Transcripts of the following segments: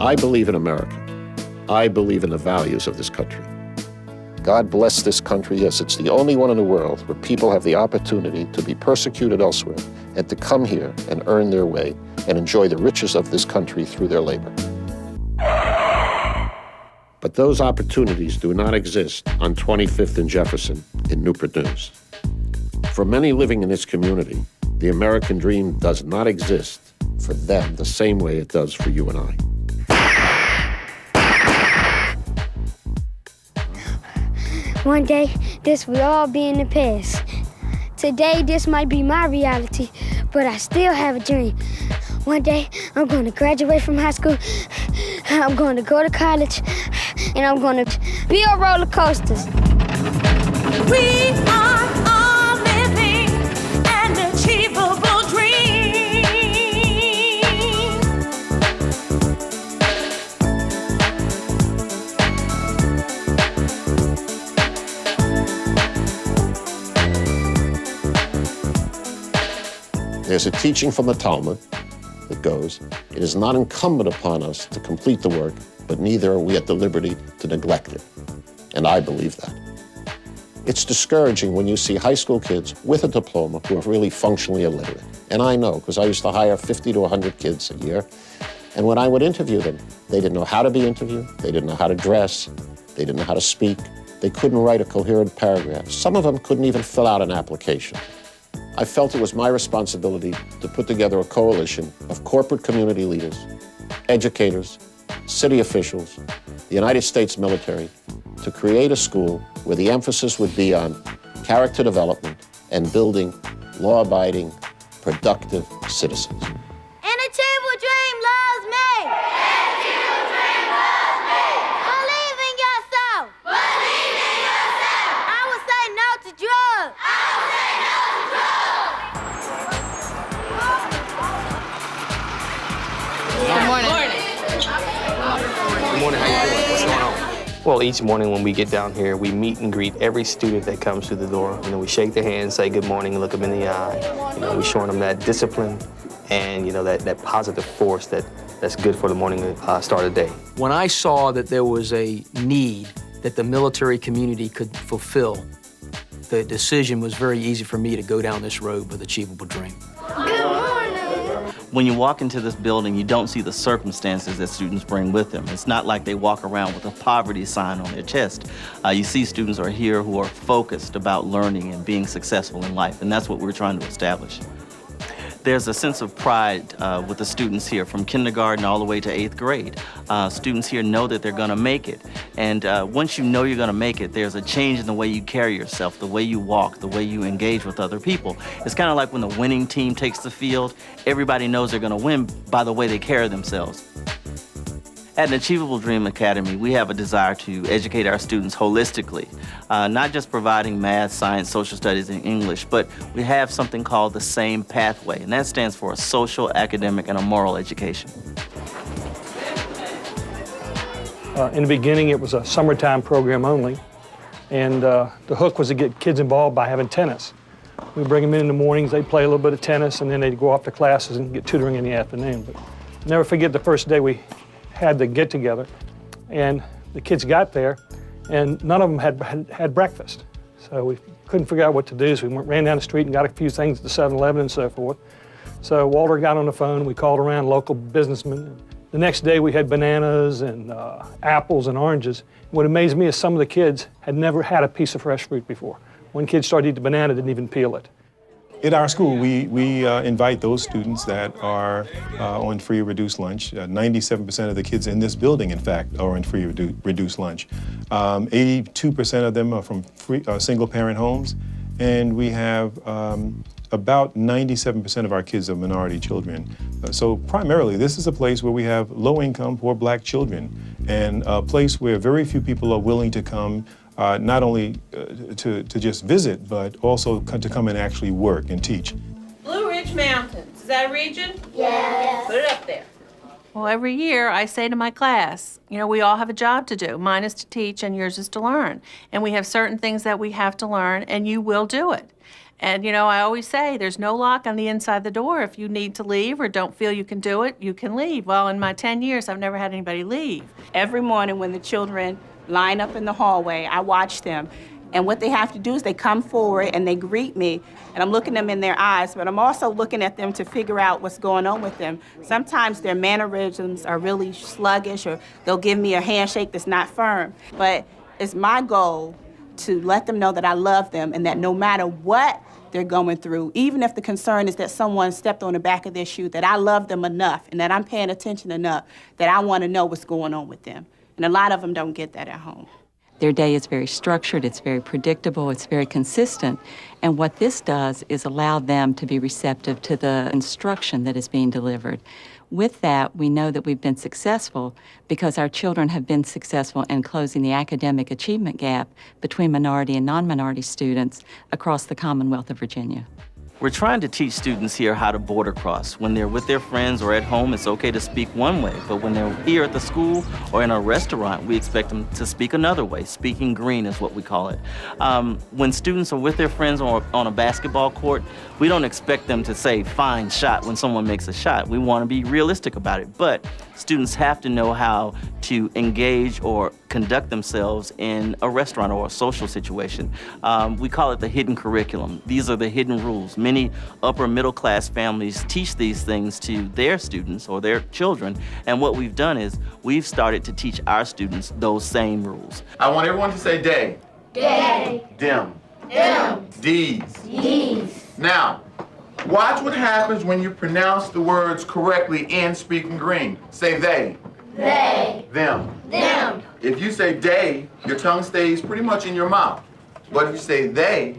I believe in America. I believe in the values of this country. God bless this country. Yes, it's the only one in the world where people have the opportunity to be persecuted elsewhere and to come here and earn their way and enjoy the riches of this country through their labor. But those opportunities do not exist on 25th and Jefferson in Newport News. For many living in this community, the American dream does not exist for them the same way it does for you and I. One day, this will all be in the past. Today, this might be my reality, but I still have a dream. One day, I'm going to graduate from high school, I'm going to go to college, and I'm going to be on roller coasters. We are all living an achievable dream. There's a teaching from the THELMA that goes, it is not incumbent upon us to complete the work, but neither are we at the liberty to neglect it. And I believe that. It's discouraging when you see high school kids with a diploma who are really functionally illiterate. And I know, because I used to hire 50 to 100 kids a year. And when I would interview them, they didn't know how to be interviewed, they didn't know how to dress, they didn't know how to speak, they couldn't write a coherent paragraph. Some of them couldn't even fill out an application. I felt it was my responsibility to put together a coalition of corporate community leaders, educators, city officials, the United States military, to create a school where the emphasis would be on character development and building law-abiding, productive citizens. An achievable dream loves me! An achievable dream loves me! Believe in yourself! Believe in yourself! I will say no to drugs! I will say no to drugs! Good morning. Good morning, how you doing? What's going on? Well, each morning when we get down here, we meet and greet every student that comes through the door. You know, we shake their hand, say good morning, and look them in the eye. You know, we're showing them that discipline and, you know, that positive force that's good for the morning start of the day. When I saw that there was a need that the military community could fulfill, the decision was very easy for me to go down this road with Achievable Dream. When you walk into this building, you don't see the circumstances that students bring with them. It's not like they walk around with a poverty sign on their chest. You see students are here who are focused about learning and being successful in life, and that's what we're trying to establish. There's a sense of pride with the students here from kindergarten all the way to 8th grade. Students here know that they're gonna make it. And once you know you're gonna make it, there's a change in the way you carry yourself, the way you walk, the way you engage with other people. It's kind of like when the winning team takes the field, everybody knows they're gonna win by the way they carry themselves. At an Achievable Dream Academy, we have a desire to educate our students holistically, not just providing math, science, social studies, and English, but we have something called the SAME pathway, and that stands for a social, academic, and a moral education. In the beginning, it was a summertime program only, and the hook was to get kids involved by having tennis. We bring them in the mornings, they'd play a little bit of tennis, and then they'd go off to classes and get tutoring in the afternoon. But I'll never forget the first day we had the get-together, and the kids got there, and none of them had breakfast. So we couldn't figure out what to do, so we ran down the street and got a few things at the 7-Eleven and so forth. So Walter got on the phone, we called around local businessmen. The next day we had bananas and apples and oranges. What amazed me is some of the kids had never had a piece of fresh fruit before. One kid started to eat the banana, didn't even peel it. At our school, we invite those students that are on free or reduced lunch. 97% of the kids in this building, in fact, are on free or reduced lunch. 82% of them are from single-parent homes, and we have about 97% of our kids are minority children. So primarily, this is a place where we have low-income, poor black children, and a place where very few people are willing to come not only to just visit, but also to come and actually work and teach. Blue Ridge Mountains, is that a region? Yes. Put it up there. Well, every year I say to my class, you know, we all have a job to do. Mine is to teach and yours is to learn. And we have certain things that we have to learn and you will do it. And, you know, I always say there's no lock on the inside of the door. If you need to leave or don't feel you can do it, you can leave. Well, in my 10 years, I've never had anybody leave. Every morning when the children line up in the hallway, I watch them. And what they have to do is they come forward and they greet me, and I'm looking them in their eyes, but I'm also looking at them to figure out what's going on with them. Sometimes their mannerisms are really sluggish, or they'll give me a handshake that's not firm. But it's my goal to let them know that I love them and that no matter what they're going through, even if the concern is that someone stepped on the back of their shoe, that I love them enough and that I'm paying attention enough that I want to know what's going on with them. And a lot of them don't get that at home. Their day is very structured, it's very predictable, it's very consistent. And what this does is allow them to be receptive to the instruction that is being delivered. With that, we know that we've been successful because our children have been successful in closing the academic achievement gap between minority and non-minority students across the Commonwealth of Virginia. We're trying to teach students here how to border cross. When they're with their friends or at home, it's okay to speak one way, but when they're here at the school or in a restaurant, we expect them to speak another way. Speaking green is what we call it. When students are with their friends or on a basketball court, we don't expect them to say, fine shot, when someone makes a shot. We want to be realistic about it, but students have to know how to engage or conduct themselves in a restaurant or a social situation. We call it the hidden curriculum. These are the hidden rules. Many upper middle class families teach these things to their students or their children, and what we've done is we've started to teach our students those same rules. I want everyone to say day. Day. Dim. Dim. Dees. Dees. Now, watch what happens when you pronounce the words correctly in speaking green. Say they. They. Them. Them. If you say they, your tongue stays pretty much in your mouth. But if you say they,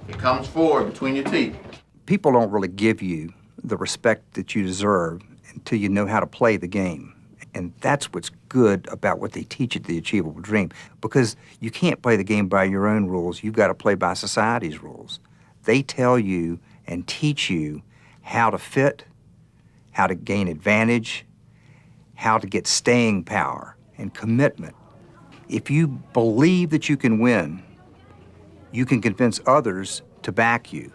it comes forward between your teeth. People don't really give you the respect that you deserve until you know how to play the game. And that's what's good about what they teach at the Achievable Dream, because you can't play the game by your own rules. You've got to play by society's rules. They tell you and teach you how to fit, how to gain advantage, how to get staying power and commitment. If you believe that you can win, you can convince others to back you.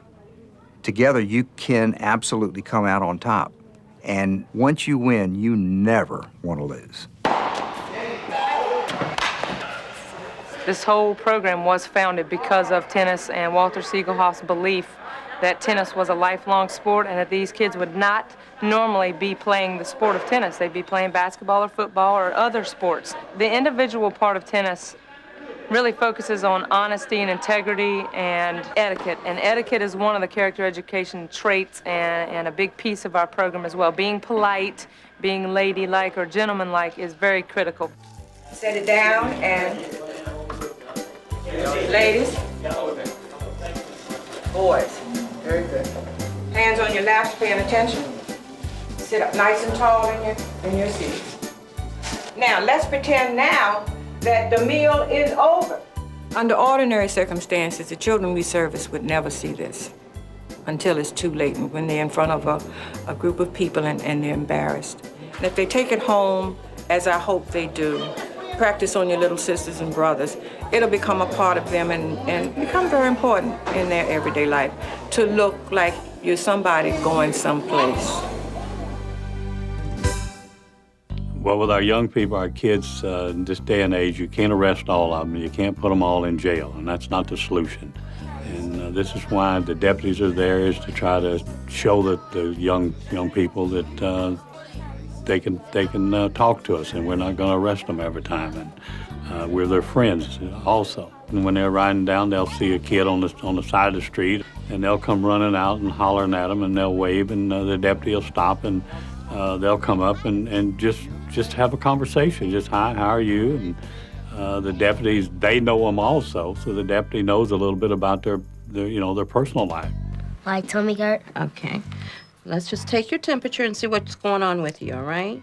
Together, you can absolutely come out on top. And once you win, you never want to lose. This whole program was founded because of tennis and Walter Siegelhoff's belief that tennis was a lifelong sport and that these kids would not normally be playing the sport of tennis. They'd be playing basketball or football or other sports. The individual part of tennis really focuses on honesty and integrity and etiquette. And etiquette is one of the character education traits and a big piece of our program as well. Being polite, being ladylike or gentlemanlike is very critical. Set it down and ladies, boys, very good. Hands on your laps, paying attention. Sit up nice and tall in your seats. Now, let's pretend now that the meal is over. Under ordinary circumstances, the children we service would never see this until it's too late and when they're in front of a group of people and they're embarrassed. And if they take it home, as I hope they do, practice on your little sisters and brothers, it'll become a part of them and become very important in their everyday life to look like you're somebody going someplace. Well, with our young people, our kids, in this day and age, you can't arrest all of them. You can't put them all in jail, and that's not the solution. And this is why the deputies are there, is to try to show that the young people that they can talk to us, and we're not going to arrest them every time. And we're their friends also. And when they're riding down, they'll see a kid on the side of the street, and they'll come running out and hollering at them, and they'll wave, and the deputy will stop, and they'll come up and just have a conversation. Just, hi, how are you? And the deputies, they know them also, so the deputy knows a little bit about their personal life. Like tummy hurt? Okay. Let's just take your temperature and see what's going on with you, all right?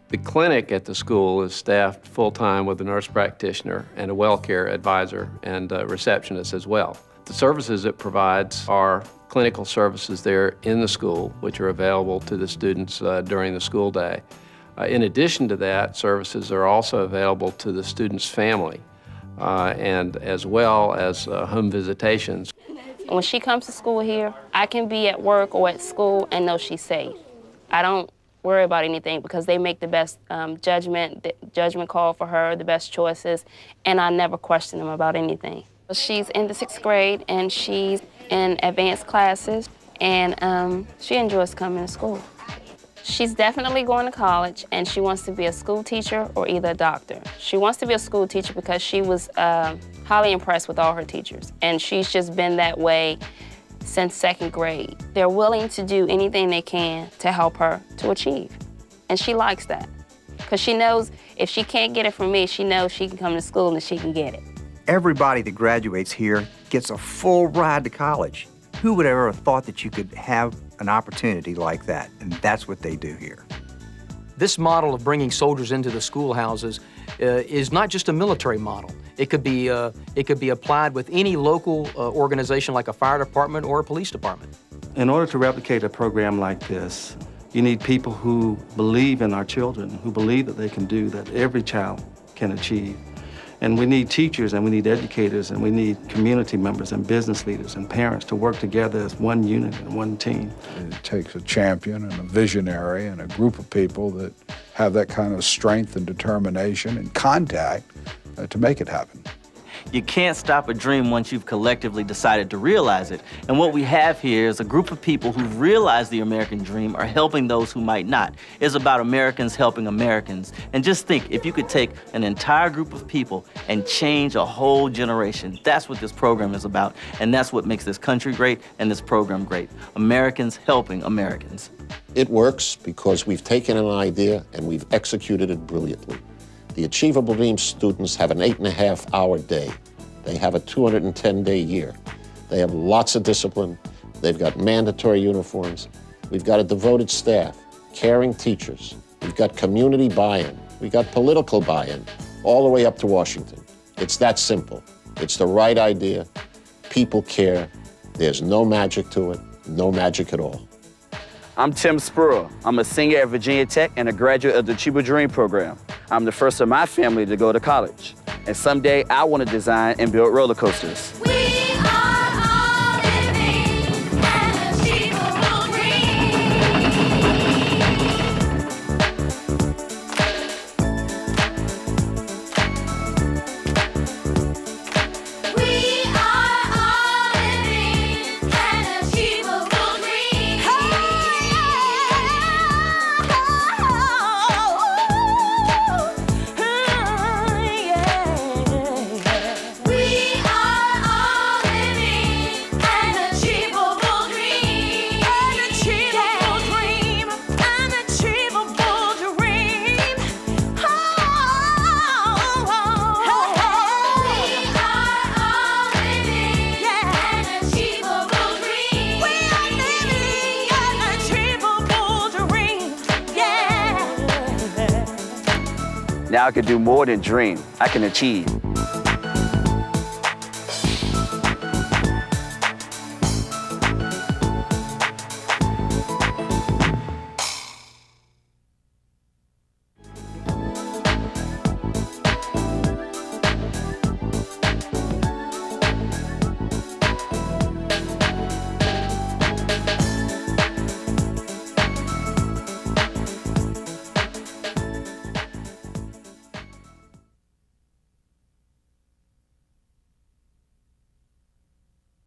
The clinic at the school is staffed full-time with a nurse practitioner and a well care advisor and a receptionist as well. The services it provides are clinical services there in the school, which are available to the students during the school day. In addition to that, services are also available to the student's family, and as well as home visitations. When she comes to school here, I can be at work or at school and know she's safe. I don't worry about anything because they make the best judgment call for her, the best choices, and I never question them about anything. She's in the 6th grade and she's in advanced classes, and she enjoys coming to school. She's definitely going to college, and she wants to be a school teacher or either a doctor. She wants to be a school teacher because she was highly impressed with all her teachers, and she's just been that way since 2nd grade. They're willing to do anything they can to help her to achieve, and she likes that because she knows if she can't get it from me, she knows she can come to school and she can get it. Everybody that graduates here gets a full ride to college. Who would ever have thought that you could have an opportunity like that? And that's what they do here. This model of bringing soldiers into the schoolhouses is not just a military model. It could be applied with any local organization like a fire department or a police department. In order to replicate a program like this, you need people who believe in our children, who believe that they can do, that every child can achieve. And we need teachers, and we need educators, and we need community members and business leaders and parents to work together as one unit and one team. It takes a champion and a visionary and a group of people that have that kind of strength and determination and contact to make it happen. You can't stop a dream once you've collectively decided to realize it. And what we have here is a group of people who've realized the American dream are helping those who might not. It's about Americans helping Americans. And just think, if you could take an entire group of people and change a whole generation, that's what this program is about. And that's what makes this country great and this program great. Americans helping Americans. It works because we've taken an idea and we've executed it brilliantly. The Achievable Dream students have an 8.5-hour day. They have a 210-day year. They have lots of discipline. They've got mandatory uniforms. We've got a devoted staff, caring teachers. We've got community buy-in. We've got political buy-in, all the way up to Washington. It's that simple. It's the right idea. People care. There's no magic to it, no magic at all. I'm Tim Spurl. I'm a senior at Virginia Tech and a graduate of the Achievable Dream program. I'm the first of my family to go to college. And someday I want to design and build roller coasters. Now I can do more than dream. I can achieve.